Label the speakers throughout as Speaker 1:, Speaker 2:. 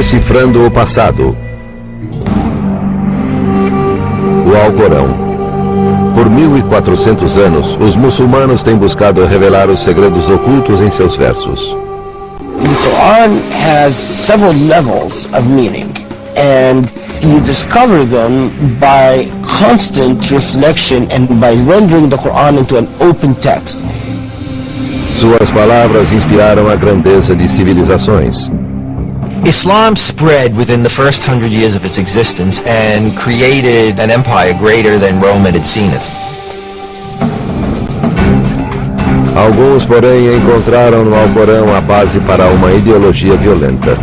Speaker 1: Decifrando o passado. O Alcorão. Por 1400 anos, os muçulmanos têm buscado revelar os segredos ocultos em seus versos.
Speaker 2: The Quran has several levels of meaning, and you discover them by constant reflection and by rendering the Quran into an open text.
Speaker 1: Suas palavras inspiraram a grandeza de civilizações.
Speaker 3: Islam spread within the first 100 years of its existence and created an empire greater than Rome had seen it.
Speaker 1: Alguns, porém, encontraram no Alcorão a base para uma ideologia violenta.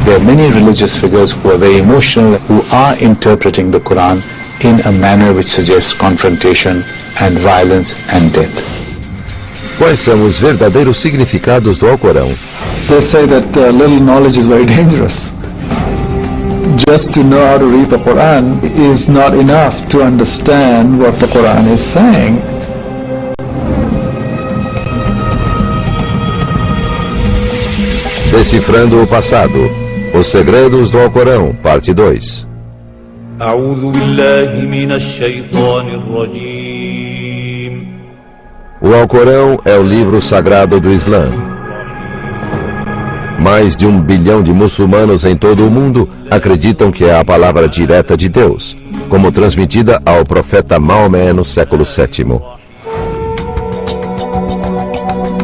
Speaker 4: There are many religious figures who are very emotional, who are interpreting the Quran in a manner which suggests confrontation and violence and death.
Speaker 1: Quais são os verdadeiros significados do Alcorão?
Speaker 5: They say that little knowledge is very dangerous. Just to know how to read the Quran is not enough to understand what the Quran is saying.
Speaker 1: Decifrando o passado. Os segredos do Alcorão, parte 2. O Alcorão é o livro sagrado do Islã. Mais de 1 bilhão de muçulmanos em todo o mundo acreditam que é a palavra direta de Deus, como transmitida ao profeta Mohamed no século VII.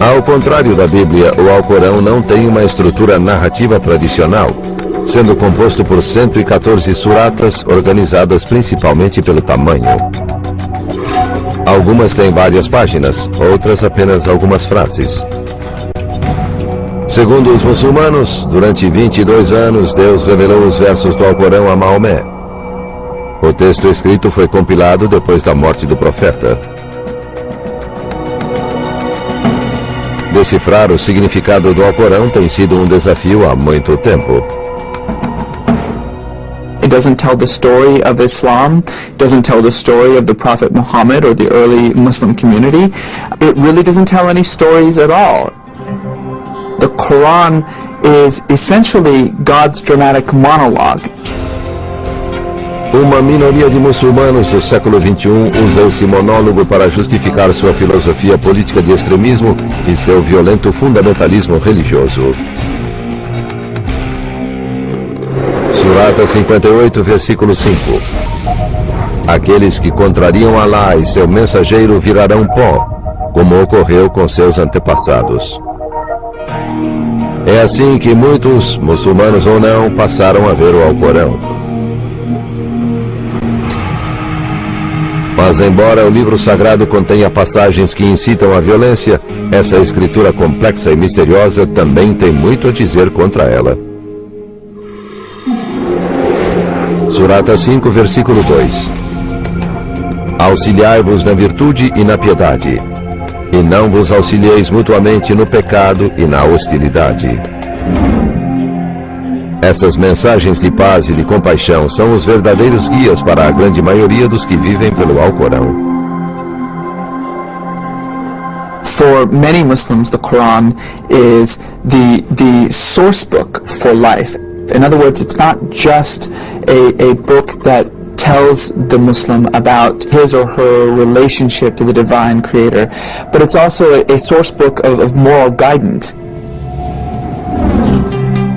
Speaker 1: Ao contrário da Bíblia, o Alcorão não tem uma estrutura narrativa tradicional, sendo composto por 114 suratas organizadas principalmente pelo tamanho. Algumas têm várias páginas, outras apenas algumas frases. Segundo os muçulmanos, durante 22 anos, Deus revelou os versos do Alcorão a Maomé. O texto escrito foi compilado depois da morte do profeta. Decifrar o significado do Alcorão tem sido um desafio há muito tempo.
Speaker 6: It doesn't tell the story of Islam, it doesn't tell the story of the Prophet Mohamed or the early Muslim community. It really doesn't tell any stories at all. The Quran is essentially God's dramatic monologue.
Speaker 1: Uma minoria de muçulmanos do século XXI usa esse monólogo para justificar sua filosofia política de extremismo e seu violento fundamentalismo religioso. Surata 58, versículo 5. Aqueles que contrariam Alá e seu mensageiro virarão pó, como ocorreu com seus antepassados. É assim que muitos, muçulmanos ou não, passaram a ver o Alcorão. Mas embora o livro sagrado contenha passagens que incitam à violência, essa escritura complexa e misteriosa também tem muito a dizer contra ela. Surata 5, versículo 2. Auxiliai-vos na virtude e na piedade, e não vos auxilieis mutuamente no pecado e na hostilidade. Essas mensagens de paz e de compaixão são os verdadeiros guias para a grande maioria dos que vivem pelo Alcorão.
Speaker 6: For many Muslims, the Quran is the source book for life. In other words, it's not just a book that tells the Muslim about his or her relationship to the divine creator, but it's also a source book of moral guidance.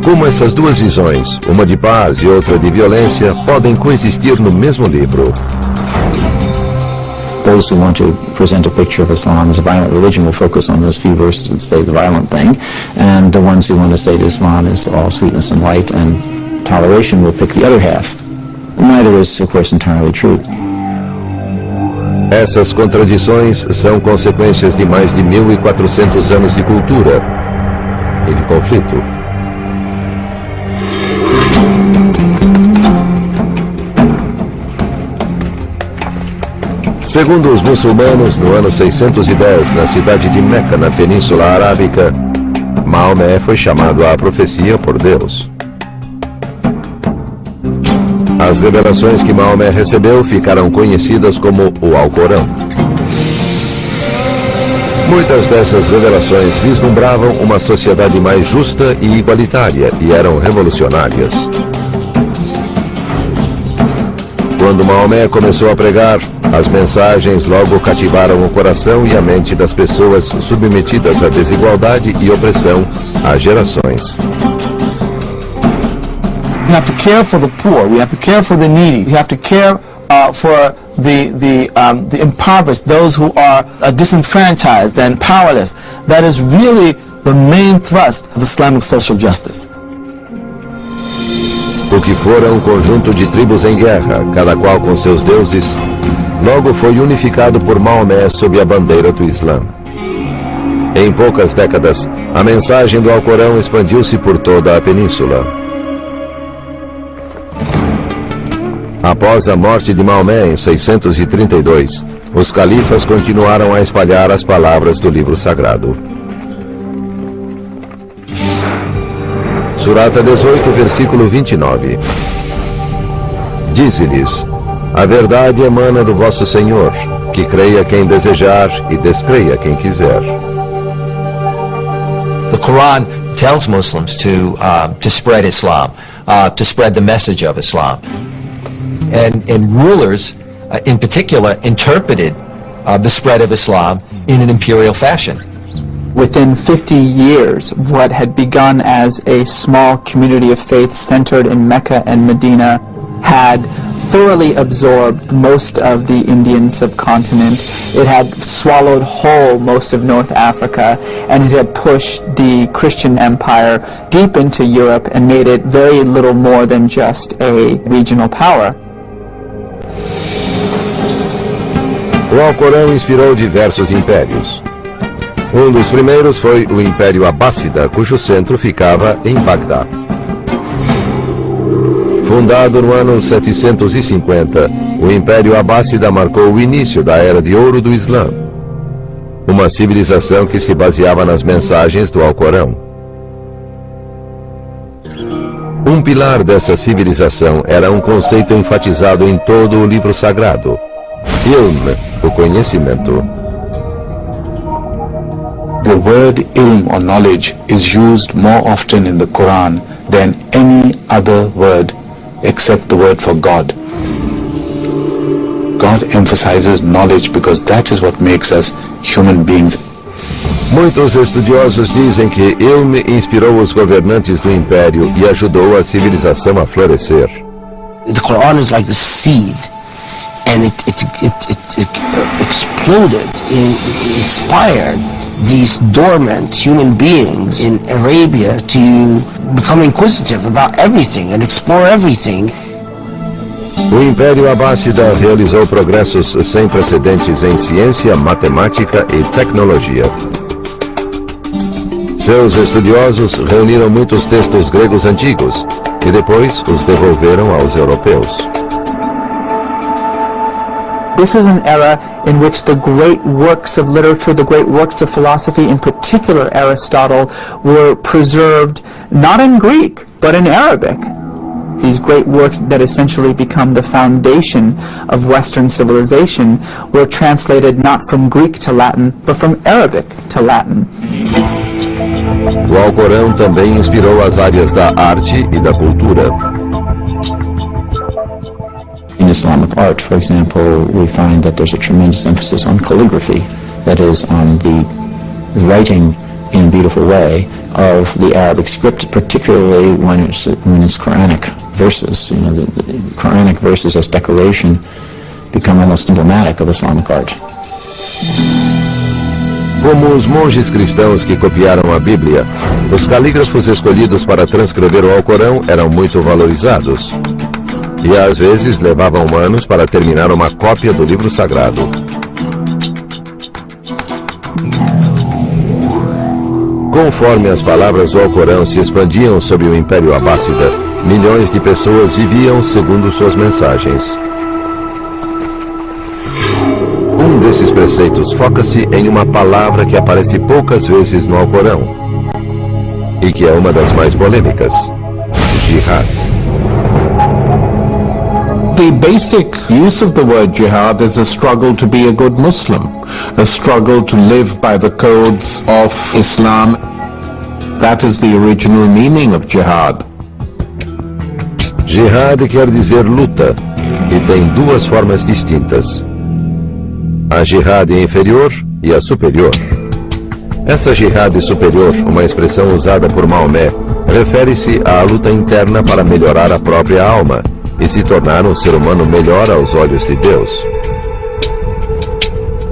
Speaker 1: Como essas duas visões, uma de paz e outra de violência, podem coexistir no mesmo livro?
Speaker 7: Those who want to present a picture of Islam as a violent religion will focus on those few verses and say the violent thing, and the ones who want to say that Islam is all sweetness and light and toleration will pick the other half. Neither is, of course, entirely true.
Speaker 1: Essas contradições são consequências de mais de 1400 anos de cultura e de conflito. Segundo os muçulmanos, no ano 610, na cidade de Meca, na Península Arábica, Maomé foi chamado à profecia por Deus. As revelações que Maomé recebeu ficaram conhecidas como o Alcorão. Muitas dessas revelações vislumbravam uma sociedade mais justa e igualitária e eram revolucionárias. Quando Maomé começou a pregar, as mensagens logo cativaram o coração e a mente das pessoas submetidas à desigualdade e opressão há gerações.
Speaker 8: We have to care for the poor. We have to care for the needy. We have to care for the impoverished, those who are disenfranchised and powerless. That is really the main thrust of Islamic social justice.
Speaker 1: O que fora um conjunto de tribos em guerra, cada qual com seus deuses, logo foi unificado por Maomé sob a bandeira do Islã. Em poucas décadas, a mensagem do Alcorão expandiu-se por toda a península. Após a morte de Maomé em 632, os califas continuaram a espalhar as palavras do livro sagrado. Surata 18, versículo 29. Dize-lhes: a verdade emana do vosso Senhor, que creia quem desejar e descreia quem quiser.
Speaker 3: The Quran tells Muslims to spread Islam, to spread the message of Islam. And rulers, in particular, interpreted the spread of Islam in an imperial fashion.
Speaker 6: Within 50 years, what had begun as a small community of faith centered in Mecca and Medina had thoroughly absorbed most of the Indian subcontinent. It had swallowed whole most of North Africa, and it had pushed the Christian empire deep into Europe and made it very little more than just a regional power.
Speaker 1: O Alcorão inspirou diversos impérios. Um dos primeiros foi o Império Abássida, cujo centro ficava em Bagdá. Fundado no ano 750, o Império Abássida marcou o início da Era de Ouro do Islã, uma civilização que se baseava nas mensagens do Alcorão. Um pilar dessa civilização era um conceito enfatizado em todo o livro sagrado: ilm, o conhecimento.
Speaker 4: The word ilm or knowledge is used more often in the Quran than any other word except the word for God. God emphasizes knowledge because that is what makes us human beings.
Speaker 1: Muitos estudiosos dizem que ilm inspirou os governantes do império e ajudou a civilização a florescer.
Speaker 2: The Quran is like the seed, and it exploded, inspired these dormant human beings in Arabia to become inquisitive about everything and explore everything.
Speaker 1: O Império Abássida realizou progressos sem precedentes em ciência, matemática e tecnologia. Seus estudiosos reuniram muitos textos gregos antigos e depois os devolveram aos europeus.
Speaker 6: This was an era in which the great works of literature, the great works of philosophy, in particular Aristotle, were preserved not in Greek, but in Arabic. These great works that essentially become the foundation of Western civilization were translated not from Greek to Latin, but from Arabic to Latin.
Speaker 1: O Alcorão também inspirou as áreas da arte e da cultura.
Speaker 7: In Islamic art, for example, we find that there's a tremendous emphasis on calligraphy, that is, on the writing in a beautiful way of the Arabic script, particularly when it's Quranic verses. You know, the Quranic verses as decoration become almost emblematic of Islamic art.
Speaker 1: Como os monges cristãos que copiaram a Bíblia, os calígrafos escolhidos para transcrever o Alcorão eram muito valorizados. E às vezes levavam anos para terminar uma cópia do livro sagrado. Conforme as palavras do Alcorão se expandiam sobre o Império Abássida, milhões de pessoas viviam segundo suas mensagens. Um desses preceitos foca-se em uma palavra que aparece poucas vezes no Alcorão e que é uma das mais polêmicas: jihad.
Speaker 9: the basic use of the word jihad is a struggle to be a good Muslim, a struggle to live by the codes of Islam. That is the original meaning of jihad.
Speaker 1: Jihad quer dizer luta, e tem duas formas distintas: a jihad inferior e a superior. Essa jihad superior, uma expressão usada por Maomé, refere-se à luta interna para melhorar a própria alma e se tornar um ser humano melhor aos olhos de Deus.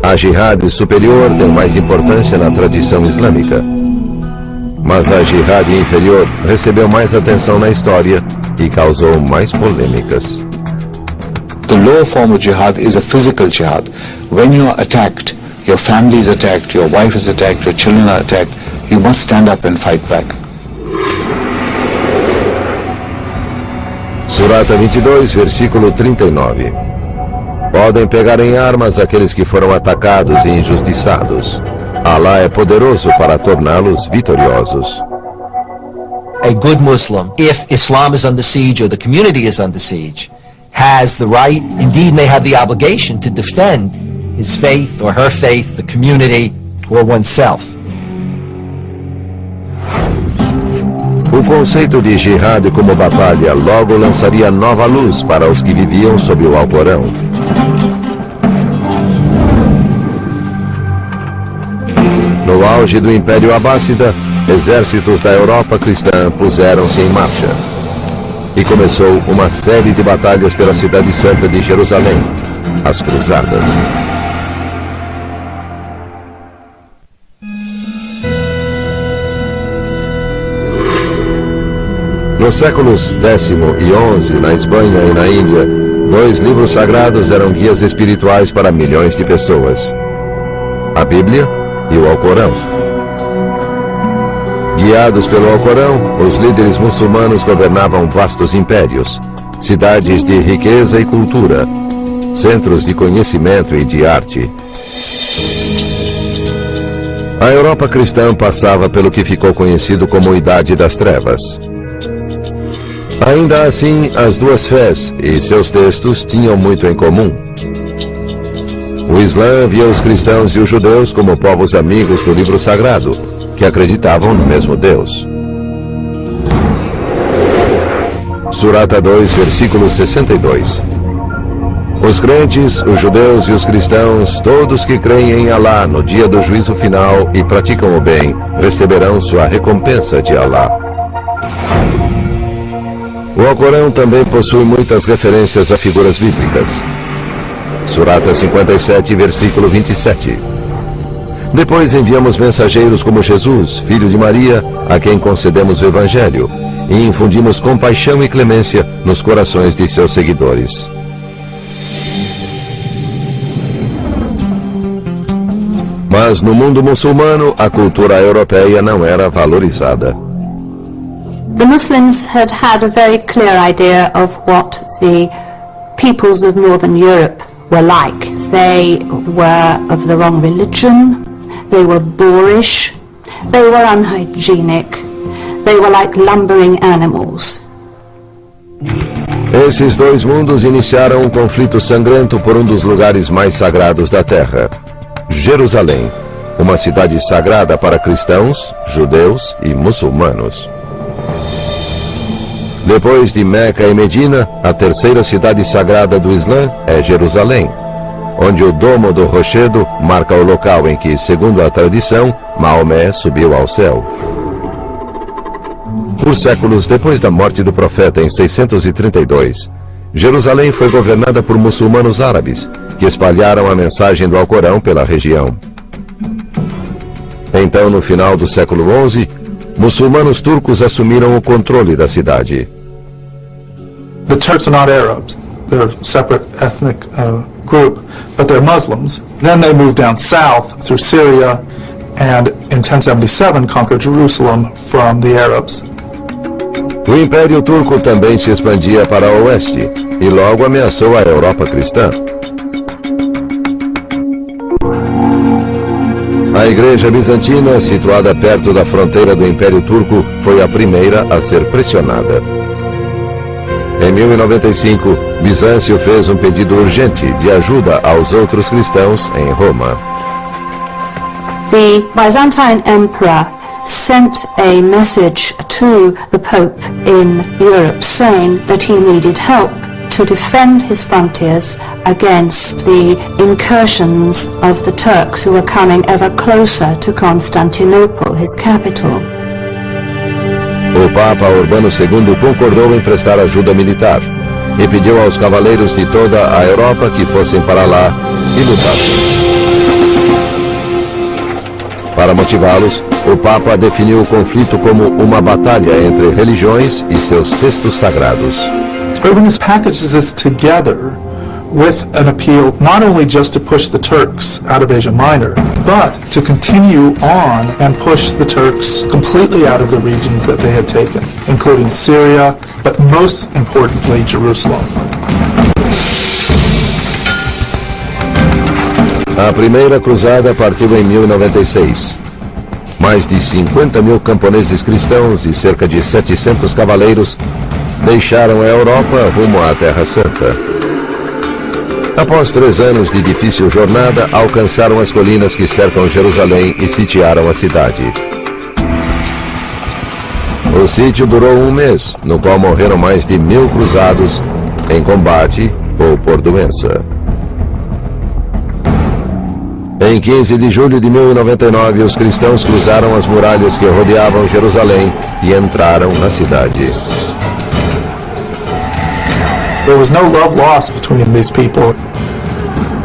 Speaker 1: A jihad superior tem mais importância na tradição islâmica, mas a jihad inferior recebeu mais atenção na história e causou mais polêmicas.
Speaker 4: The lower form of jihad is a physical jihad. When you are attacked, your family is attacked, your wife is attacked, your children are attacked, you must stand up and fight back.
Speaker 1: Surata 22, versículo 39. Podem pegar em armas aqueles que foram atacados e injustiçados. Alá é poderoso para torná-los vitoriosos.
Speaker 3: A good Muslim, if Islam is under siege or the community is under siege, has the right, indeed may have the obligation, to defend his faith or her faith, the community, or oneself.
Speaker 1: O conceito de jihad como batalha logo lançaria nova luz para os que viviam sob o Alcorão. No auge do Império Abássida, exércitos da Europa cristã puseram-se em marcha. E começou uma série de batalhas pela cidade santa de Jerusalém, as Cruzadas. Nos séculos X e XI, na Espanha e na Índia, 2 livros sagrados eram guias espirituais para milhões de pessoas: a Bíblia e o Alcorão. Guiados pelo Alcorão, os líderes muçulmanos governavam vastos impérios, cidades de riqueza e cultura, centros de conhecimento e de arte. A Europa cristã passava pelo que ficou conhecido como Idade das Trevas. Ainda assim, as duas fés e seus textos tinham muito em comum. O Islã via os cristãos e os judeus como povos amigos do livro sagrado, que acreditavam no mesmo Deus. Surata 2, versículo 62. Os crentes, os judeus e os cristãos, todos que creem em Alá no dia do juízo final e praticam o bem, receberão sua recompensa de Alá. O Alcorão também possui muitas referências a figuras bíblicas. Surata 57, versículo 27. Depois enviamos mensageiros como Jesus, filho de Maria, a quem concedemos o Evangelho, e infundimos compaixão e clemência nos corações de seus seguidores. Mas no mundo muçulmano, a cultura europeia não era valorizada.
Speaker 10: The Muslims had had a very clear idea of what the peoples of Northern Europe were like. They were of the wrong religion, they were boorish, they were unhygienic, they were like lumbering animals.
Speaker 1: Esses dois mundos iniciaram um conflito sangrento por um dos lugares mais sagrados da Terra, Jerusalém, uma cidade sagrada para cristãos, judeus e muçulmanos. Depois de Meca e Medina, a terceira cidade sagrada do Islã é Jerusalém, onde o domo do rochedo marca o local em que, segundo a tradição, Maomé subiu ao céu. Por séculos depois da morte do profeta em 632, Jerusalém foi governada por muçulmanos árabes, que espalharam a mensagem do Alcorão pela região. Então, no final do século XI, muçulmanos turcos assumiram o controle da cidade.
Speaker 5: The Turks are not Arabs. They're a separate ethnic group, but they're Muslims. Then they moved down south through Syria and in 1077 conquered Jerusalem from the Arabs.
Speaker 1: O Império Turco também se expandia para o oeste e logo ameaçou a Europa cristã. A Igreja Bizantina, situada perto da fronteira do Império Turco, foi a primeira a ser pressionada. Em 1095, Bizâncio fez um pedido urgente de ajuda aos outros cristãos em Roma.
Speaker 10: The Byzantine emperor sent a message to the Pope in Europe saying that he needed help to defend his frontiers against the incursions of the Turks who were coming ever closer to Constantinople, his capital.
Speaker 1: O Papa Urbano II concordou em prestar ajuda militar e pediu aos cavaleiros de toda a Europa que fossem para lá e lutassem. Para motivá-los, o Papa definiu o conflito como uma batalha entre religiões e seus textos sagrados.
Speaker 5: Urbanus packages this together with an appeal not only just to push the Turks out of Asia Minor, but to continue on and push the Turks completely out of the regions that they had taken, including Syria, but most importantly, Jerusalem.
Speaker 1: A primeira cruzada partiu em 1096. Mais de 50 mil camponeses cristãos e cerca de 700 cavaleiros deixaram a Europa rumo à Terra Santa. Após 3 anos de difícil jornada, alcançaram as colinas que cercam Jerusalém e sitiaram a cidade. O sítio durou 1 mês, no qual morreram mais de 1000 cruzados em combate ou por doença. Em 15 de julho de 1099, os cristãos cruzaram as muralhas que rodeavam Jerusalém e entraram na cidade.
Speaker 5: There was no love lost between these people.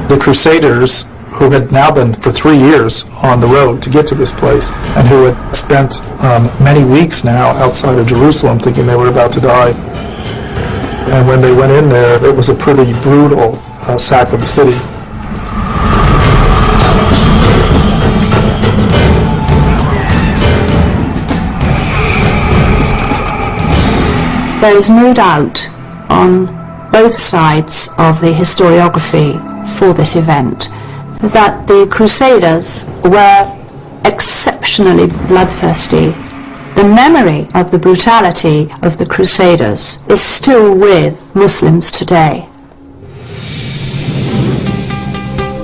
Speaker 5: The Crusaders, who had now been for 3 years on the road to get to this place, and who had spent many weeks now outside of Jerusalem thinking they were about to die. And when they went in there, it was a pretty brutal sack of the city.
Speaker 10: There is no doubt on both sides of the historiography for this event that the Crusaders were exceptionally bloodthirsty. The memory of the brutality of the Crusaders is still with Muslims today.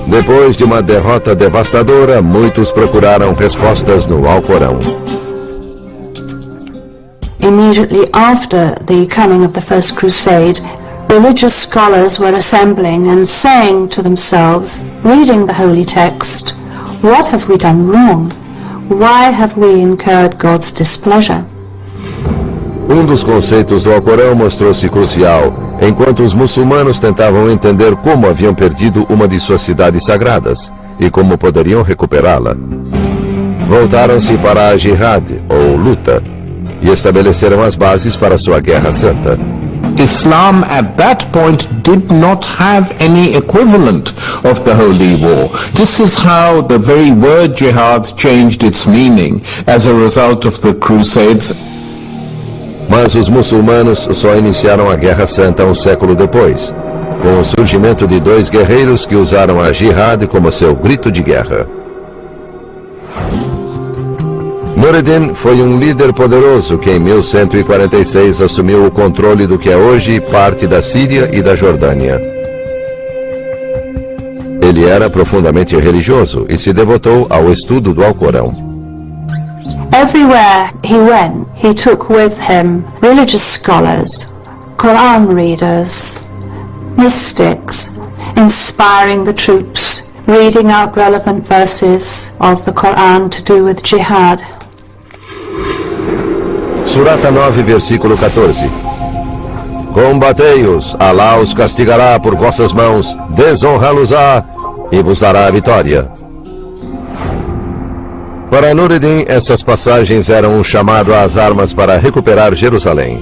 Speaker 1: Depois de uma derrota devastadora, muitos procuraram respostas no Alcorão.
Speaker 10: Immediately after the coming of the First Crusade, religious scholars were assembling and saying to themselves, reading the holy text, "What have we done wrong? Why have we incurred God's displeasure?"
Speaker 1: Dos conceitos do Alcorão mostrou-se crucial, enquanto os muçulmanos tentavam entender como haviam perdido uma de suas cidades sagradas e como poderiam recuperá-la. Voltaram-se para a jihad, ou luta, e estabeleceram as bases para sua guerra santa.
Speaker 9: Islam at that point did not have any equivalent of the holy war. This is how the very word jihad changed its meaning as a result of the Crusades.
Speaker 1: Mas os muçulmanos só iniciaram a Guerra Santa um século depois, com o surgimento de 2 guerreiros que usaram a jihad como seu grito de guerra. Nureddin foi um líder poderoso que em 1146 assumiu o controle do que é hoje parte da Síria e da Jordânia. Ele era profundamente religioso e se devotou ao estudo do Alcorão.
Speaker 10: Everywhere he went, he took with him religious scholars, Quran readers, mystics, inspiring the troops, reading out relevant verses of the Quran to do with jihad.
Speaker 1: Surata 9, versículo 14. Combatei-os, Alá os castigará por vossas mãos, desonrá-los-á e vos dará a vitória. Para Nureddin, essas passagens eram um chamado às armas para recuperar Jerusalém.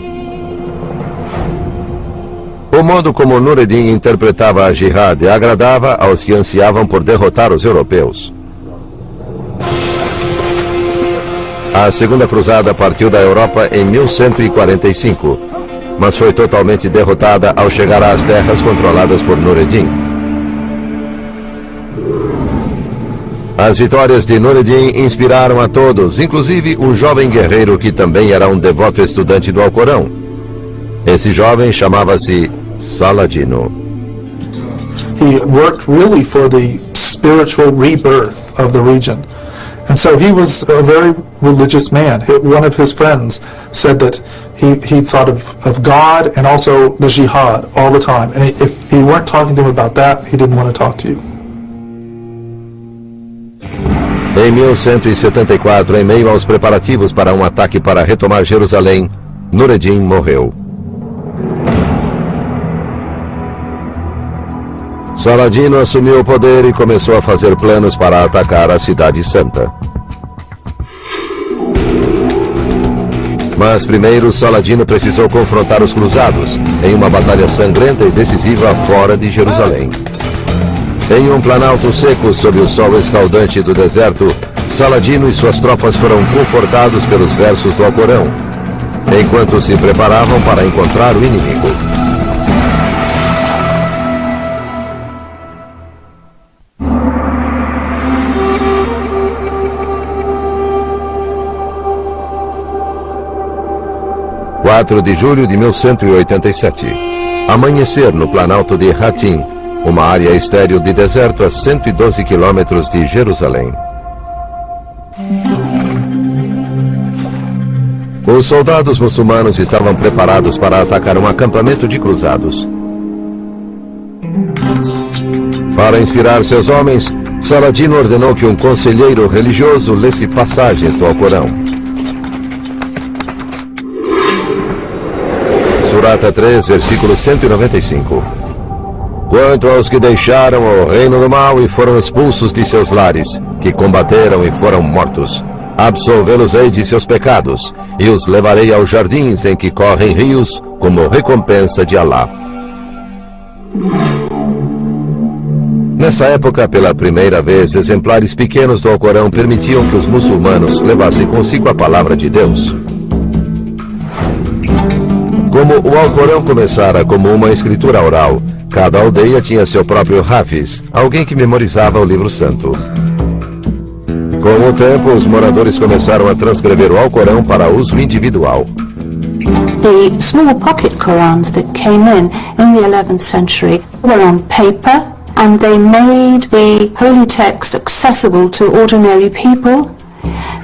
Speaker 1: O modo como Nureddin interpretava a jihad agradava aos que ansiavam por derrotar os europeus. A Segunda Cruzada partiu da Europa em 1145, mas foi totalmente derrotada ao chegar às terras controladas por Nureddin. As vitórias de Nureddin inspiraram a todos, inclusive o jovem guerreiro que também era um devoto estudante do Alcorão. Esse jovem chamava-se Saladino.
Speaker 5: He worked really for the spiritual rebirth of the region. And so he was a very religious man. One of his friends said that he thought of God and also the jihad all the time. And if you weren't talking to him about that, he didn't want to talk to you.
Speaker 1: Em 1174, em meio aos preparativos para um ataque para retomar Jerusalém, Nureddin morreu. Saladino assumiu o poder e começou a fazer planos para atacar a Cidade Santa. Mas primeiro Saladino precisou confrontar os cruzados em uma batalha sangrenta e decisiva fora de Jerusalém. Em um planalto seco sob o sol escaldante do deserto, Saladino e suas tropas foram confortados pelos versos do Alcorão, enquanto se preparavam para encontrar o inimigo. – 4 de julho de 1187. Amanhecer no planalto de Hatim, uma área estéril de deserto a 112 quilômetros de Jerusalém. Os soldados muçulmanos estavam preparados para atacar um acampamento de cruzados. Para inspirar seus homens, Saladino ordenou que um conselheiro religioso lesse passagens do Alcorão. Surata 3, versículo 195. Quanto aos que deixaram o reino do mal e foram expulsos de seus lares, que combateram e foram mortos, absolvê-los-ei de seus pecados, e os levarei aos jardins em que correm rios, como recompensa de Alá. Nessa época, pela primeira vez, exemplares pequenos do Alcorão permitiam que os muçulmanos levassem consigo a palavra de Deus. Como o Alcorão começara como uma escritura oral, cada aldeia tinha seu próprio hafiz, alguém que memorizava o livro santo. Com o tempo, os moradores começaram a transcrever o Alcorão para uso individual.
Speaker 10: The small pocket Qurans that came in the 11th century were on paper, and they made the holy text accessible to ordinary people.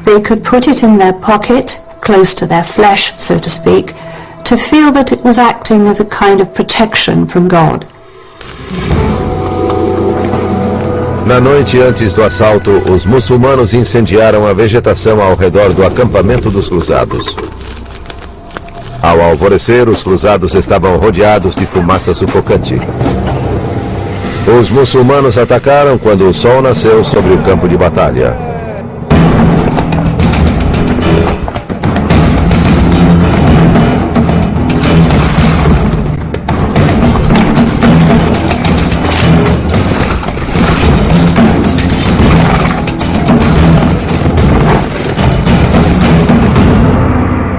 Speaker 10: They could put it in their pocket, close to their flesh, so to speak, to feel that it was acting as a kind of protection from God.
Speaker 1: Na noite antes do assalto, os muçulmanos incendiaram a vegetação ao redor do acampamento dos cruzados. Ao alvorecer, os cruzados estavam rodeados de fumaça sufocante. Os muçulmanos atacaram quando o sol nasceu sobre o campo de batalha.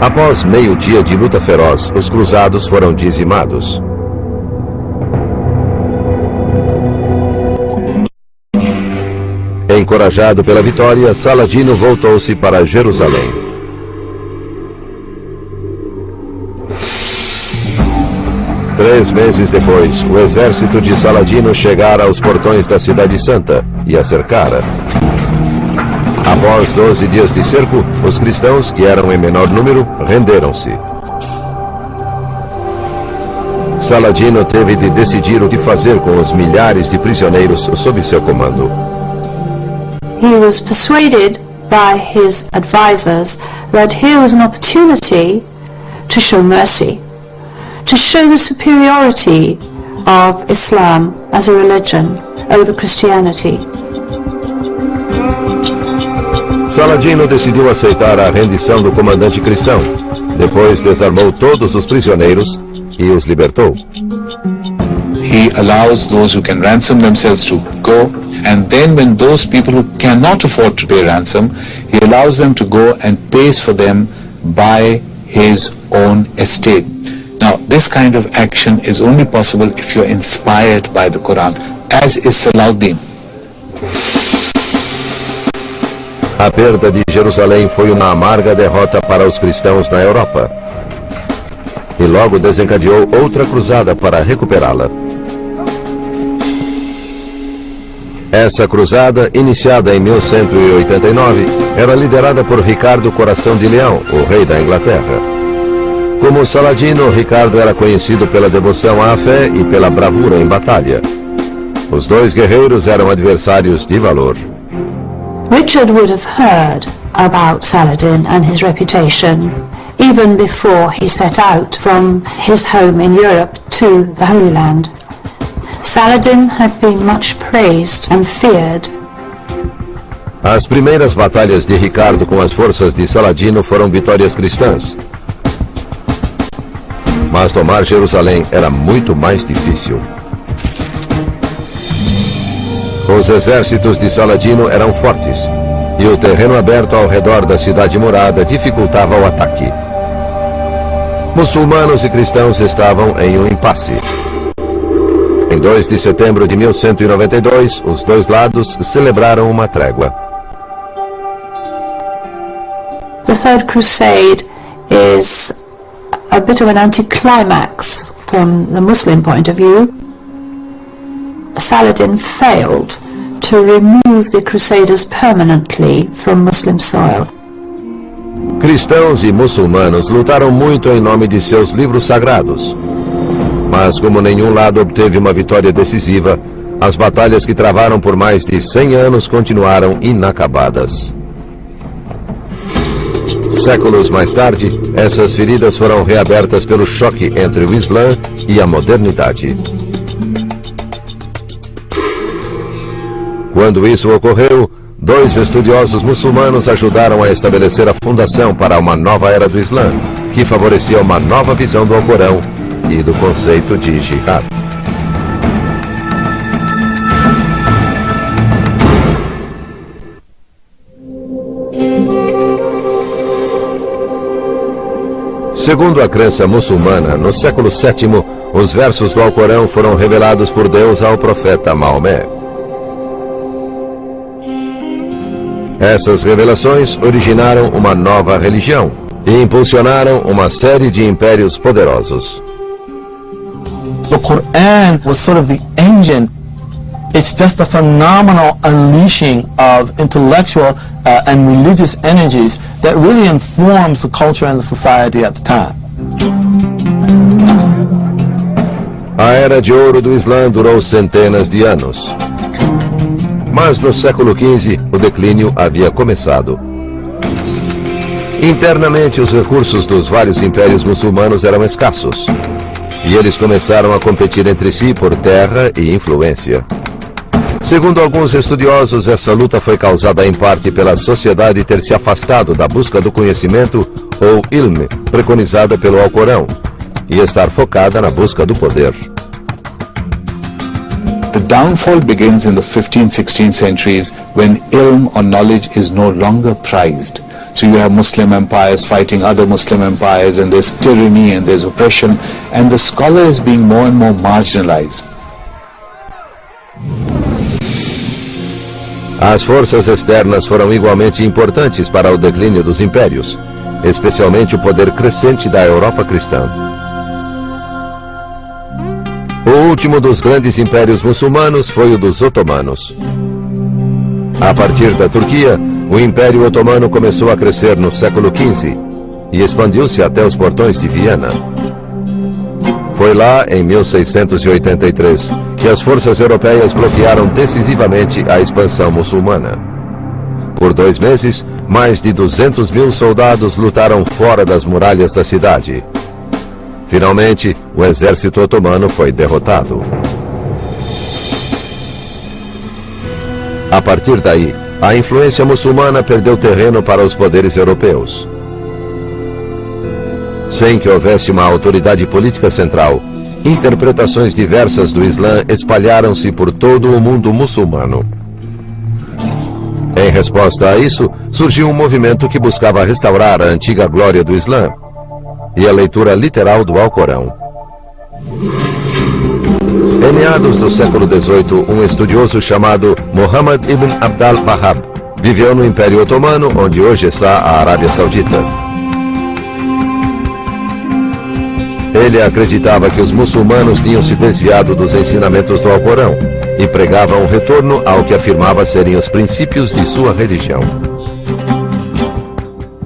Speaker 1: Após meio-dia de luta feroz, os cruzados foram dizimados. Encorajado pela vitória, Saladino voltou-se para Jerusalém. Três meses depois, o exército de Saladino chegara aos portões da Cidade Santa e a cercara. Após 12 dias de cerco, os cristãos, que eram em menor número, renderam-se. Saladino teve de decidir o que fazer com os milhares de prisioneiros sob seu comando.
Speaker 10: He was persuaded by his advisors that here was an opportunity to show mercy, to show the superiority of Islam as a religion over Christianity.
Speaker 1: Saladino decidiu aceitar a rendição do comandante cristão. Depois desarmou todos os prisioneiros e os libertou.
Speaker 4: He allows those who can ransom themselves to go, and then when those people who cannot afford to pay ransom, he allows them to go and pays for them by his own estate. Now, this kind of action is only possible if you're inspired by the Quran, as is Salahuddin.
Speaker 1: A perda de Jerusalém foi uma amarga derrota para os cristãos na Europa. e logo desencadeou outra cruzada para recuperá-la. Essa cruzada, iniciada em 1189, era liderada por Ricardo Coração de Leão, o rei da Inglaterra. Como Saladino, Ricardo era conhecido pela devoção à fé e pela bravura em batalha. Os dois guerreiros eram adversários de valor.
Speaker 10: Richard would have heard about Saladin and his reputation even before he set out from his home in Europe to the Holy Land. Saladin had been much praised and feared.
Speaker 1: As primeiras batalhas de Ricardo com as forças de Saladino foram vitórias cristãs. Mas tomar Jerusalém era muito mais difícil. Os exércitos de Saladino eram fortes, e o terreno aberto ao redor da cidade murada dificultava o ataque. Muçulmanos e cristãos estavam em um impasse. Em 2 de setembro de 1192, os dois lados celebraram uma trégua.
Speaker 10: The Third Crusade is a bit of an anticlimax from the Muslim point of view. Saladin failed to remove the Crusaders permanently from Muslim soil.
Speaker 1: Cristãos e muçulmanos lutaram muito em nome de seus livros sagrados. Mas como nenhum lado obteve uma vitória decisiva, as batalhas que travaram por mais de 100 anos continuaram inacabadas. Séculos mais tarde, essas feridas foram reabertas pelo choque entre o Islã e a modernidade. Quando isso ocorreu, dois estudiosos muçulmanos ajudaram a estabelecer a fundação para uma nova era do Islã, que favorecia uma nova visão do Alcorão e do conceito de jihad. Segundo a crença muçulmana, no século VII, os versos do Alcorão foram revelados por Deus ao profeta Mohamed. Essas revelações originaram uma nova religião e impulsionaram uma série de impérios poderosos.
Speaker 8: The Quran was sort of the engine. It's just a phenomenal unleashing of intellectual and religious energies that really informs the culture and the society at the time.
Speaker 1: A Era de Ouro do Islã durou centenas de anos. Mas no século XV, o declínio havia começado. Internamente, os recursos dos vários impérios muçulmanos eram escassos. E eles começaram a competir entre si por terra e influência. Segundo alguns estudiosos, essa luta foi causada em parte pela sociedade ter se afastado da busca do conhecimento, ou ilm, preconizada pelo Alcorão, e estar focada na busca do poder.
Speaker 4: The downfall begins in the 15th, 16th centuries when ilm or knowledge is no longer prized. So you have Muslim empires fighting other Muslim empires, and there's tyranny and there's oppression, and the scholar is being more and more marginalized.
Speaker 1: As forças externas foram igualmente importantes para o declínio dos impérios, especialmente o poder crescente da Europa cristã. O último dos grandes impérios muçulmanos foi o dos otomanos. A partir da Turquia, o Império Otomano começou a crescer no século XV e expandiu-se até os portões de Viena. Foi lá, em 1683, que as forças europeias bloquearam decisivamente a expansão muçulmana. Por 2 meses, mais de 200.000 soldados lutaram fora das muralhas da cidade. Finalmente, o exército otomano foi derrotado. A partir daí, a influência muçulmana perdeu terreno para os poderes europeus. Sem que houvesse uma autoridade política central, interpretações diversas do Islã espalharam-se por todo o mundo muçulmano. Em resposta a isso, surgiu um movimento que buscava restaurar a antiga glória do Islã e a leitura literal do Alcorão. Em meados do século XVIII, um estudioso chamado Mohamed ibn Abd al-Wahhab viveu no Império Otomano, onde hoje está a Arábia Saudita. Ele acreditava que os muçulmanos tinham se desviado dos ensinamentos do Alcorão e pregava um retorno ao que afirmava serem os princípios de sua religião.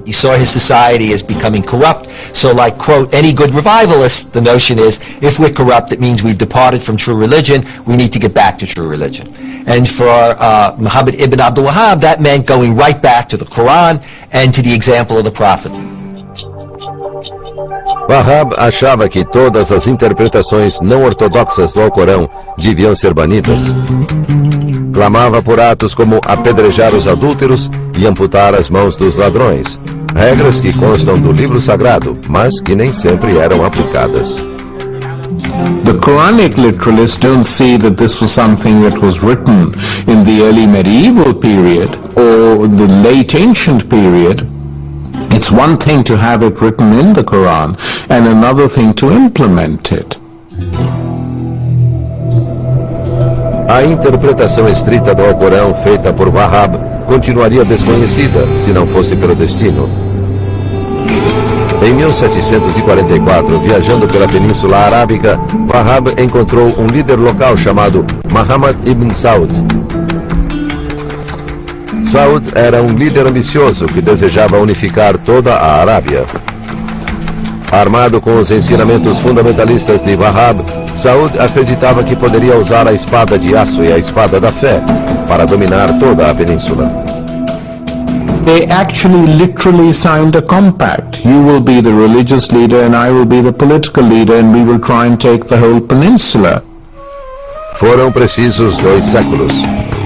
Speaker 3: He saw his society as becoming corrupt, so like, quote, any good revivalist, the notion is, if we're corrupt, it means we've departed from true religion, we need to get back to true religion. And for Muhammad ibn Abdul Wahhab, that meant going right back to the Quran and to the example of the Prophet.
Speaker 1: Wahhab achava que todas as interpretações não ortodoxas do Alcorão deviam ser banidas. Clamava por atos como apedrejar os adúlteros e amputar as mãos dos ladrões, regras que constam do livro sagrado, mas que nem sempre eram aplicadas.
Speaker 9: The Quranic literalists don't see that this was something that was written in the early medieval period or the late ancient period. It's one thing to have it written in the Quran and another thing to implement it.
Speaker 1: A interpretação estrita do Alcorão feita por Wahhab continuaria desconhecida se não fosse pelo destino. Em 1744, viajando pela Península Arábica, Wahhab encontrou um líder local chamado Muhammad ibn Saud. Saud era um líder ambicioso que desejava unificar toda a Arábia. Armado com os ensinamentos fundamentalistas de Wahhab, Saud acreditava que poderia usar a espada de aço e a espada da fé para dominar toda a península.
Speaker 9: They actually literally signed a compact. You will be the religious leader and I will be the political leader and we will try and take the whole peninsula.
Speaker 1: Foram precisos 2 séculos.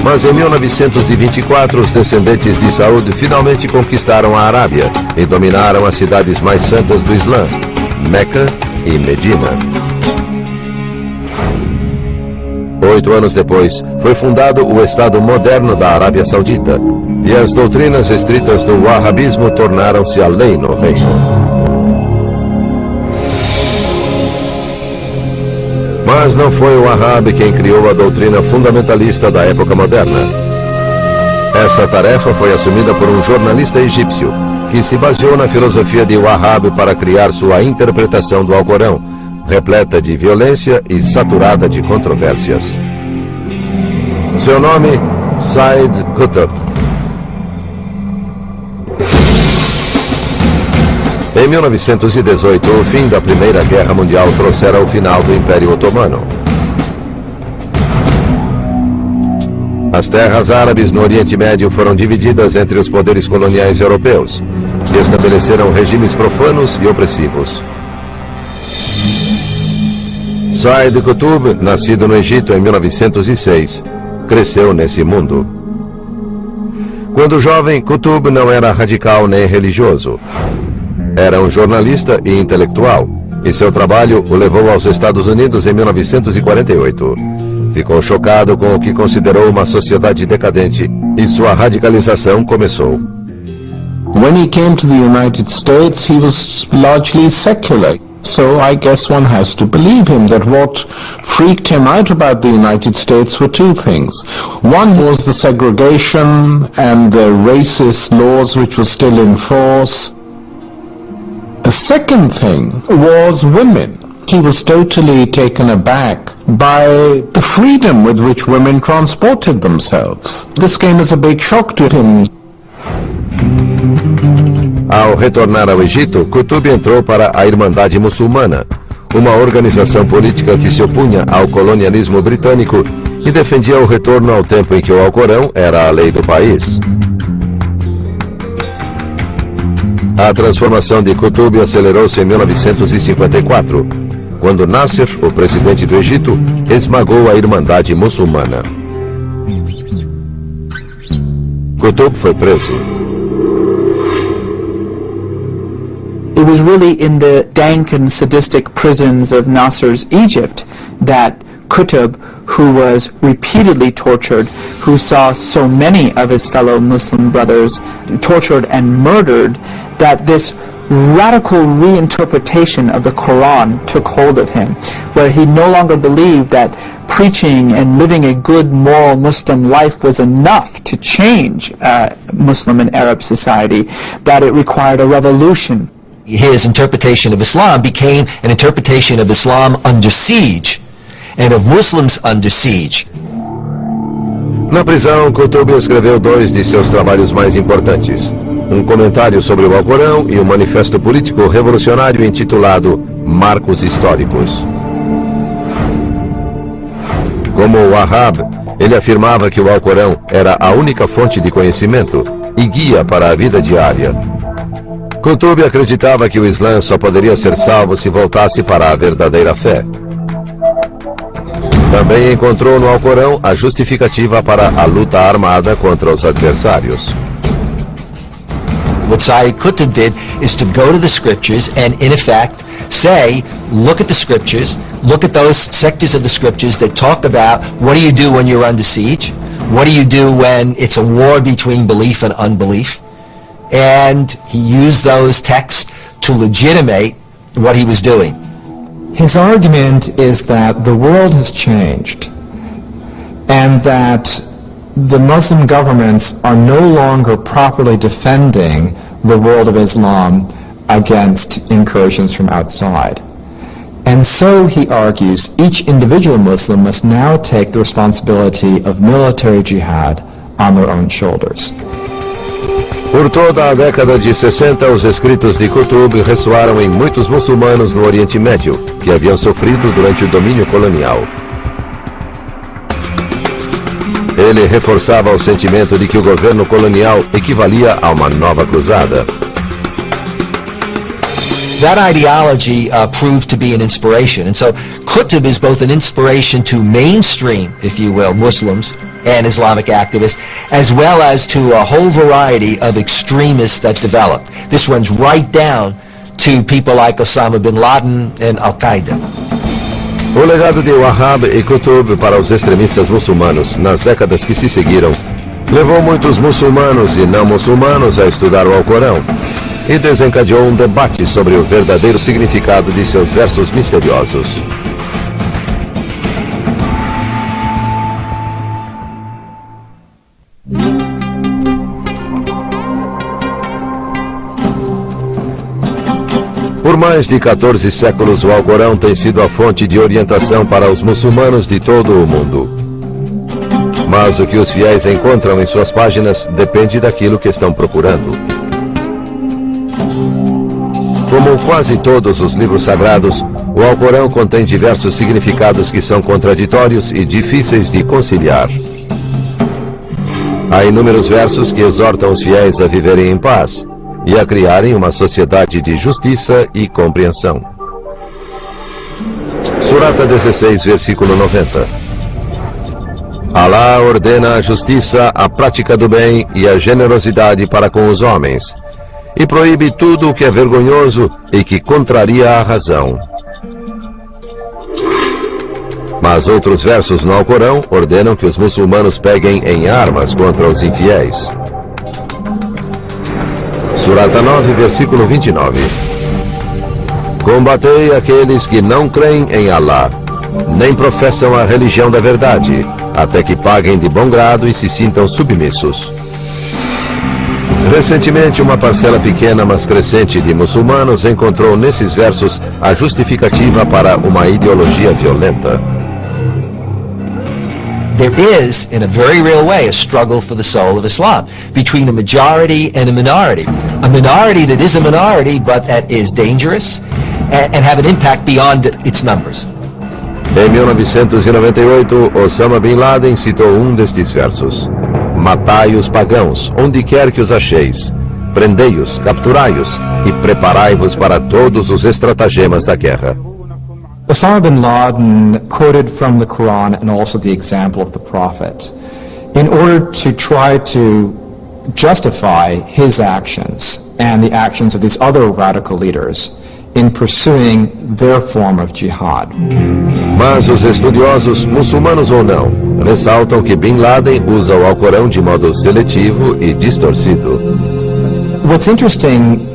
Speaker 1: Mas em 1924, os descendentes de Saud finalmente conquistaram a Arábia e dominaram as cidades mais santas do Islã, Meca e Medina. 8 anos depois, foi fundado o Estado moderno da Arábia Saudita, e as doutrinas estritas do wahhabismo tornaram-se a lei no reino. Mas não foi o Wahhab quem criou a doutrina fundamentalista da época moderna. Essa tarefa foi assumida por um jornalista egípcio, que se baseou na filosofia de Wahhab para criar sua interpretação do Alcorão, repleta de violência e saturada de controvérsias. Seu nome, Said Qutb. Em 1918, o fim da Primeira Guerra Mundial trouxera o final do Império Otomano. As terras árabes no Oriente Médio foram divididas entre os poderes coloniais europeus, que estabeleceram regimes profanos e opressivos. Said Qutb, nascido no Egito em 1906, cresceu nesse mundo. Quando jovem, Qutb não era radical nem religioso. Era um jornalista e intelectual, e seu trabalho o levou aos Estados Unidos em 1948. Ficou chocado com o que considerou uma sociedade decadente, e sua radicalização começou.
Speaker 9: When he came to the United States, he was largely secular. So I guess one has to believe him that what freaked him out about the United States were 2 things. One was the segregation and the racist laws which were still in force. The second thing was women. He was totally taken aback by the freedom with which women transported themselves. This came as a big shock to him.
Speaker 1: Ao retornar ao Egito, Qutb entrou para a Irmandade Muçulmana, uma organização política que se opunha ao colonialismo britânico e defendia o retorno ao tempo em que o Alcorão era a lei do país. A transformação de Qutb acelerou-se em 1954, quando Nasser, o presidente do Egito, esmagou a Irmandade Muçulmana. Qutb foi preso.
Speaker 6: It was really in the dank and sadistic prisons of Nasser's Egypt that Qutb, who was repeatedly tortured, who saw so many of his fellow Muslim brothers tortured and murdered, that this radical reinterpretation of the Quran took hold of him, where he no longer believed that preaching and living a good moral Muslim life was enough to change Muslim and Arab society, that it required a revolution.
Speaker 3: His interpretation of Islam became an interpretation of Islam under siege and of Muslims under siege.
Speaker 1: Na prisão, Qutb escreveu 2 de seus trabalhos mais importantes: um comentário sobre o Alcorão e um manifesto político revolucionário intitulado Marcos Históricos. Como o Wahhab, ele afirmava que o Alcorão era a única fonte de conhecimento e guia para a vida diária. Qutb acreditava que o Islã só poderia ser salvo se voltasse para a verdadeira fé. Também encontrou no Alcorão a justificativa para a luta armada contra os adversários.
Speaker 3: What Sayyid Qutb did is to go to the scriptures and, in effect, say, look at the scriptures, look at those sectors of the scriptures that talk about what do you do when you're under siege, what do you do when it's a war between belief and unbelief, and he used those texts to legitimate what he was doing.
Speaker 6: His argument is that the world has changed and that the Muslim governments are no longer properly defending the world of Islam against incursions from outside. And so, he argues, each individual Muslim must now take the responsibility of military jihad on their own shoulders.
Speaker 1: Por toda a década de 60, os escritos de Qutb ressoaram em muitos muçulmanos no Oriente Médio, que haviam sofrido durante o domínio colonial. Ele reforçava o sentimento de que o governo colonial equivalia a uma nova cruzada.
Speaker 3: That ideology proved to be an inspiration, and so Qutb is both an inspiration to mainstream, if you will, Muslims and Islamic activists, as well as to a whole variety of extremists that developed. This runs right down to people like Osama bin Laden and Al-Qaeda.
Speaker 1: O legado de Wahhab e Qutb para os extremistas muçulmanos nas décadas que se seguiram levou muitos muçulmanos e não muçulmanos a estudar o Alcorão e desencadeou um debate sobre o verdadeiro significado de seus versos misteriosos. Por mais de 14 séculos, o Alcorão tem sido a fonte de orientação para os muçulmanos de todo o mundo. Mas o que os fiéis encontram em suas páginas depende daquilo que estão procurando. Como quase todos os livros sagrados, o Alcorão contém diversos significados que são contraditórios e difíceis de conciliar. Há inúmeros versos que exortam os fiéis a viverem em paz e a criarem uma sociedade de justiça e compreensão. Surata 16, versículo 90. Alá ordena a justiça, a prática do bem e a generosidade para com os homens, e proíbe tudo o que é vergonhoso e que contraria a razão. Mas outros versos no Alcorão ordenam que os muçulmanos peguem em armas contra os infiéis. Surata 9, versículo 29. Combatei aqueles que não creem em Alá, nem professam a religião da verdade, até que paguem de bom grado e se sintam submissos. Recentemente, uma parcela pequena, mas crescente de muçulmanos encontrou nesses versos a justificativa para uma ideologia violenta.
Speaker 3: There is, in a very real way, a struggle for the soul of Islam between a majority and a minority. A minority that is a minority, but that is dangerous and have an impact beyond its numbers.
Speaker 1: Em 1998, Osama bin Laden citou um destes versos. Matai os pagãos, onde quer que os acheis. Prendei-os, capturai-os e preparai-vos para todos os estratagemas da guerra.
Speaker 6: Osama bin Laden quoted from the Quran and also the example of the Prophet in order to try to justify his actions and the actions of these other radical leaders in pursuing their form of jihad.
Speaker 1: Mas os estudiosos, muçulmanos ou não, ressaltam que Bin Laden usa o Alcorão de modo seletivo e distorcido.
Speaker 6: What's interesting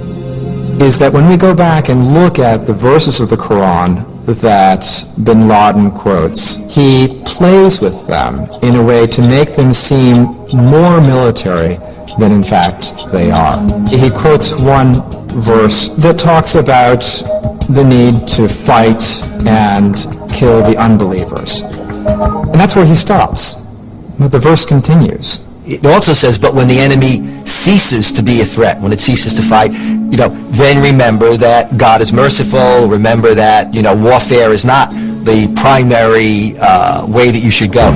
Speaker 6: is that when we go back and look at the verses of the Quran that Bin Laden quotes, he plays with them in a way to make them seem more military than in fact they are. He quotes one
Speaker 11: verse that talks about the need to fight and kill the unbelievers. And that's where he stops. But the verse continues.
Speaker 3: It also says, but when the enemy ceases to be a threat, when it ceases to fight, then remember that God is merciful, remember that, warfare is not the primary way that you should go.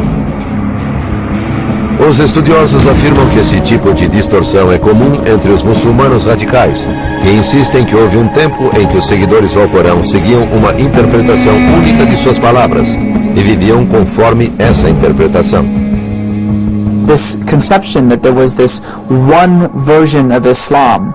Speaker 1: Os estudiosos afirmam que esse tipo de distorção é comum entre os muçulmanos radicais, que insistem que houve um tempo em que os seguidores do Alcorão seguiam uma interpretação única de suas palavras e viviam conforme essa interpretação.
Speaker 6: This conception that there was this one version of Islam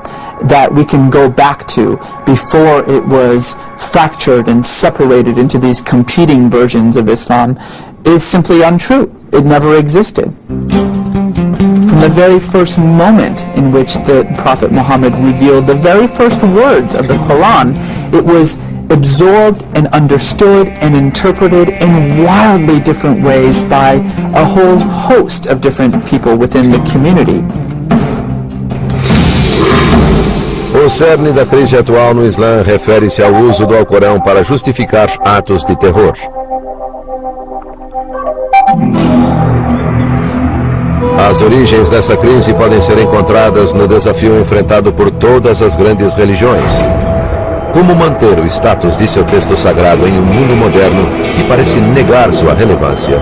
Speaker 6: that we can go back to before it was fractured and separated into these competing versions of Islam is simply untrue. It never existed. From the very first moment in which the Prophet Mohamed revealed the very first words of the Quran, it was absorbed and understood and interpreted in wildly different ways by a whole host of different people within the community.
Speaker 1: O cerne da crise atual no Islã refere-se ao uso do Alcorão para justificar atos de terror. As origens dessa crise podem ser encontradas no desafio enfrentado por todas as grandes religiões. Como manter o status de seu texto sagrado em um mundo moderno que parece negar sua relevância?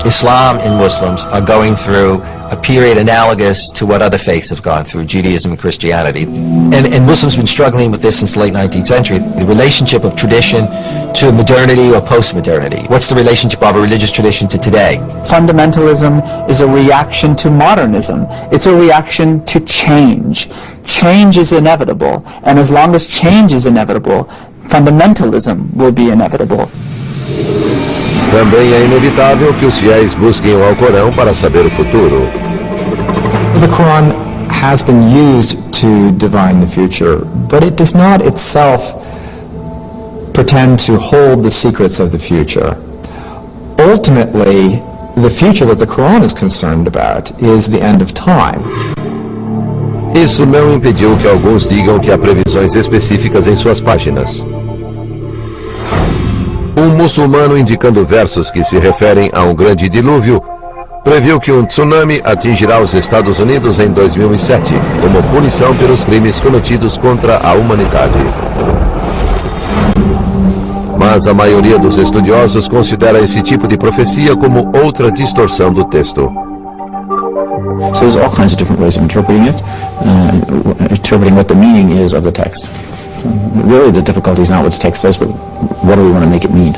Speaker 3: Islam and Muslims are going through a period analogous to what other faiths have gone through, Judaism and Christianity. And Muslims have been struggling with this since the late 19th century, the relationship of tradition to modernity or post-modernity. What's the relationship of a religious tradition to today?
Speaker 6: Fundamentalism is a reaction to modernism. It's a reaction to change. Change is inevitable, and as long as change is inevitable, fundamentalism will be inevitable.
Speaker 1: Também é inevitável que os fiéis busquem o Alcorão para saber o futuro.
Speaker 11: The Quran has been used to divine the future, but it does not itself pretend to hold the secrets of the future. Ultimately, the future that the Quran is concerned about is the end of time.
Speaker 1: Isso não impediu que alguns digam que há previsões específicas em suas páginas. Um muçulmano indicando versos que se referem a um grande dilúvio, previu que um tsunami atingirá os Estados Unidos em 2007, como punição pelos crimes cometidos contra a humanidade. Mas a maioria dos estudiosos considera esse tipo de profecia como outra distorção do texto.
Speaker 7: So there's all kinds of different ways of interpreting it, interpreting what the meaning is of the text. Really, the difficulty is not what the text says, but what do we want to make it mean?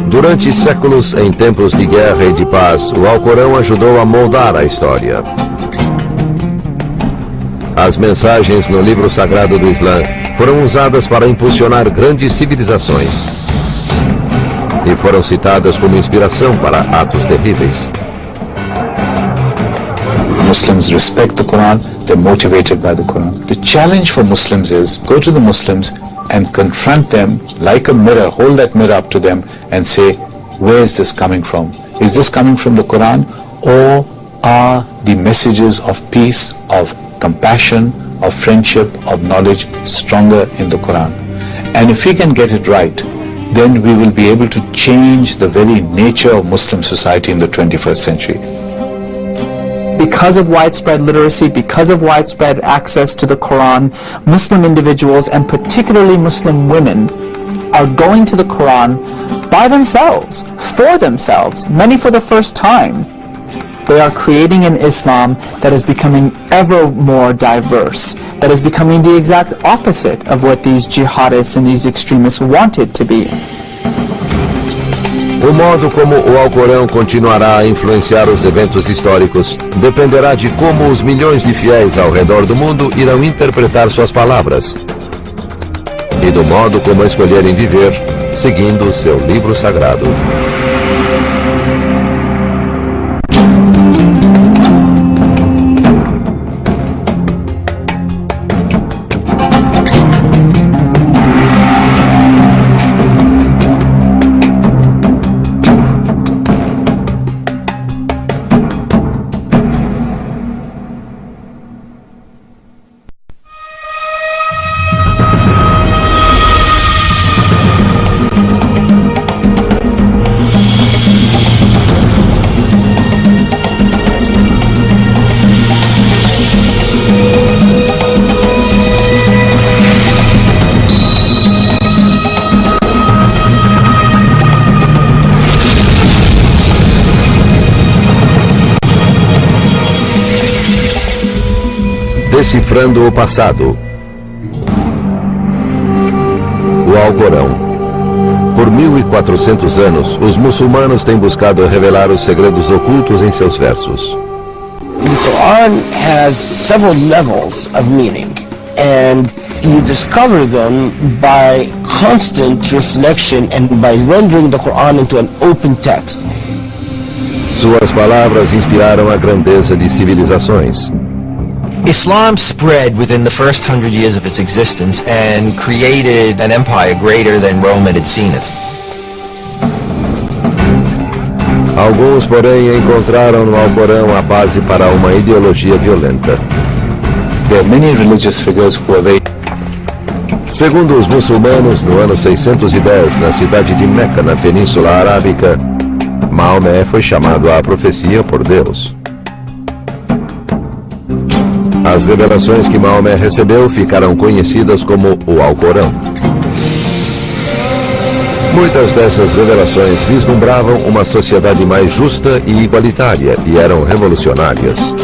Speaker 1: Durante séculos, em tempos de guerra e de paz, o Alcorão ajudou a moldar a história. As mensagens no livro sagrado do Islã foram usadas para impulsionar grandes civilizações e foram citadas como inspiração para atos terríveis.
Speaker 4: Muslims respect the Quran, they're motivated by the Quran. The challenge for Muslims is go to the Muslims and confront them like a mirror, hold that mirror up to them and say, where is this coming from? Is this coming from the Quran, or are the messages of peace, of compassion, of friendship, of knowledge stronger in the Quran? And if we can get it right, then we will be able to change the very nature of Muslim society in the 21st century.
Speaker 6: Because of widespread literacy, because of widespread access to the Quran, Muslim individuals, and particularly Muslim women, are going to the Quran by themselves, for themselves, many for the first time. They are creating an Islam that is becoming ever more diverse, that is becoming the exact opposite of what these jihadists and these extremists want it to be.
Speaker 1: O modo como o Alcorão continuará a influenciar os eventos históricos dependerá de como os milhões de fiéis ao redor do mundo irão interpretar suas palavras e do modo como escolherem viver seguindo o seu livro sagrado. Decifrando o passado. O Alcorão. Por 1400 anos, os muçulmanos têm buscado revelar os segredos ocultos em seus versos.
Speaker 2: The Quran has several levels of meaning, and you discover them by constant reflection and by rendering the Quran into an open text.
Speaker 1: Suas palavras inspiraram a grandeza de civilizações.
Speaker 3: Islam spread within the first 100 years of its existence and created an empire greater than Rome had seen it.
Speaker 1: Alguns, porém, encontraram no Alcorão a base para uma ideologia violenta.
Speaker 4: There are many religious figures who are very...
Speaker 1: Segundo os muçulmanos, no ano 610, na cidade de Meca, na Península Arábica, Maomé foi chamado à profecia por Deus. As revelações que Maomé recebeu ficaram conhecidas como o Alcorão. Muitas dessas revelações vislumbravam uma sociedade mais justa e igualitária e eram revolucionárias.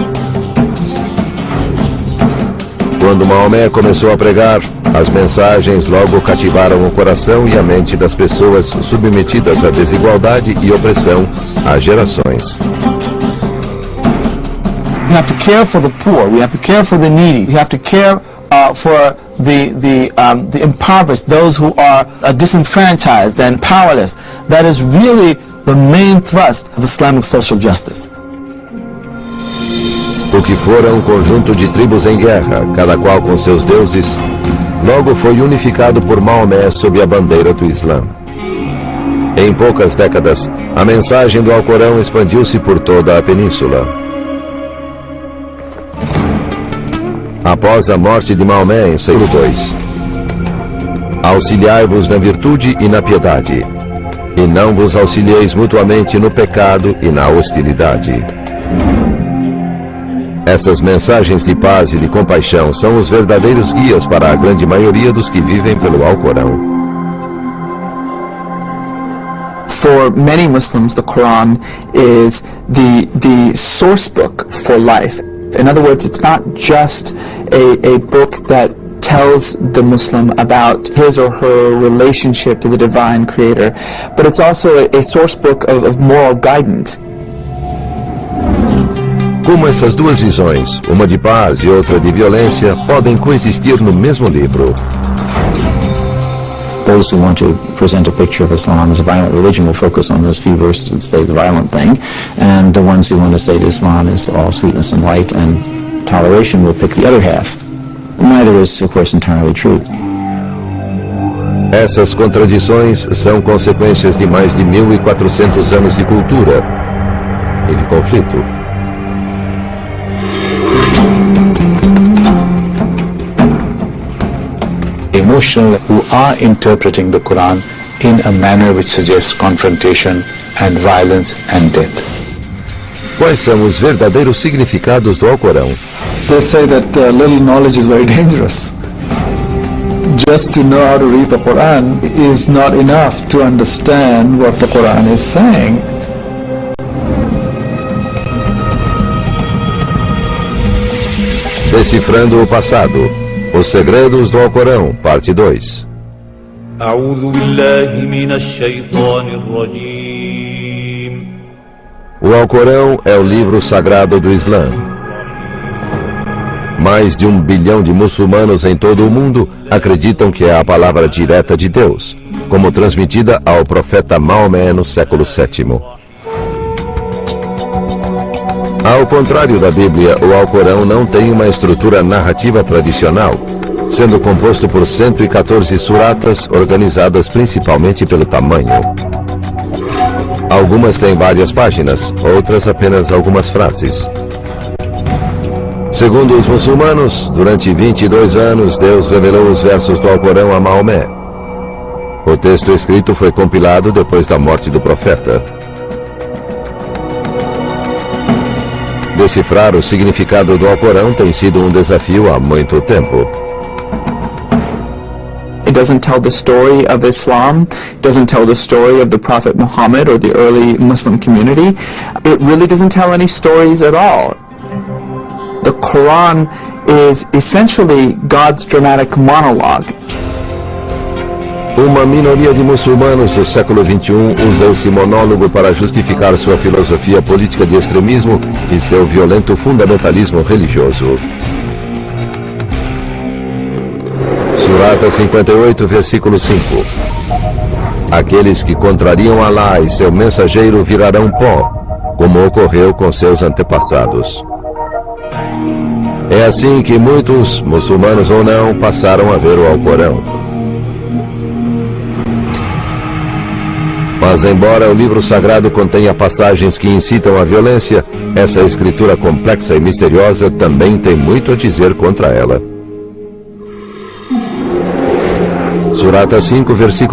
Speaker 1: Quando Maomé começou a pregar, as mensagens logo cativaram o coração e a mente das pessoas submetidas à desigualdade e opressão há gerações.
Speaker 8: We have to care for the poor. We have to care for the needy. We have to care for the impoverished, those who are disenfranchised and powerless. That is really the main thrust of Islamic social justice.
Speaker 1: O que fora um conjunto de tribos em guerra, cada qual com seus deuses, logo foi unificado por Maomé sob a bandeira do Islã. Em poucas décadas, a mensagem do Alcorão expandiu-se por toda a península. Após a morte de Maomé em século II, auxiliai-vos na virtude e na piedade, e não vos auxilieis mutuamente no pecado e na hostilidade. Essas mensagens de paz e de compaixão são os verdadeiros guias para a grande maioria dos que vivem pelo Alcorão.
Speaker 6: For many Muslims, the Quran is the source book for life. In other words, it's not just a book that tells the Muslim about his or her relationship to the divine creator, but it's also a source book of moral guidance.
Speaker 1: Como essas duas visões, uma de paz e outra de violência, podem coexistir no mesmo livro.
Speaker 7: Those who want to present a picture of Islam as a violent religion will focus on those few verses that say the violent thing, and the ones who want to say that Islam is all sweetness and light and toleration will pick the other half. Neither is, of course, entirely true.
Speaker 1: Essas contradições são consequências de mais de 1400 anos de cultura e de conflito.
Speaker 4: Emotional who are interpreting the Quran in a manner which suggests confrontation and violence and death.
Speaker 1: Quais são os verdadeiros significados do Alcorão?
Speaker 5: They say that little knowledge is very dangerous. Just to know how to read the Quran is not enough to understand what the Quran is saying.
Speaker 1: Decifrando o passado. Os Segredos do Alcorão, parte 2. O Alcorão é o livro sagrado do Islã. Mais de 1 bilhão de muçulmanos em todo o mundo acreditam que é a palavra direta de Deus, como transmitida ao profeta Mohamed no século VII. Ao contrário da Bíblia, o Alcorão não tem uma estrutura narrativa tradicional, sendo composto por 114 suratas organizadas principalmente pelo tamanho. Algumas têm várias páginas, outras apenas algumas frases. Segundo os muçulmanos, durante 22 anos, Deus revelou os versos do Alcorão a Maomé. O texto escrito foi compilado depois da morte do profeta. Decifrar o significado do Alcorão tem sido um desafio há muito tempo.
Speaker 6: It doesn't tell the story of Islam, it doesn't tell the story of the Prophet Mohamed or the early Muslim community. It really doesn't tell any stories at all. The Quran is essentially God's dramatic monologue.
Speaker 1: Uma minoria de muçulmanos do século XXI usa esse monólogo para justificar sua filosofia política de extremismo e seu violento fundamentalismo religioso. Surata 58, versículo 5. Aqueles que contrariam Alá e seu mensageiro virarão pó, como ocorreu com seus antepassados. É assim que muitos, muçulmanos ou não, passaram a ver o Alcorão. Mas embora o livro sagrado contenha passagens que incitam à violência, essa escritura complexa e misteriosa também tem muito a dizer contra ela. Surata 5, versículo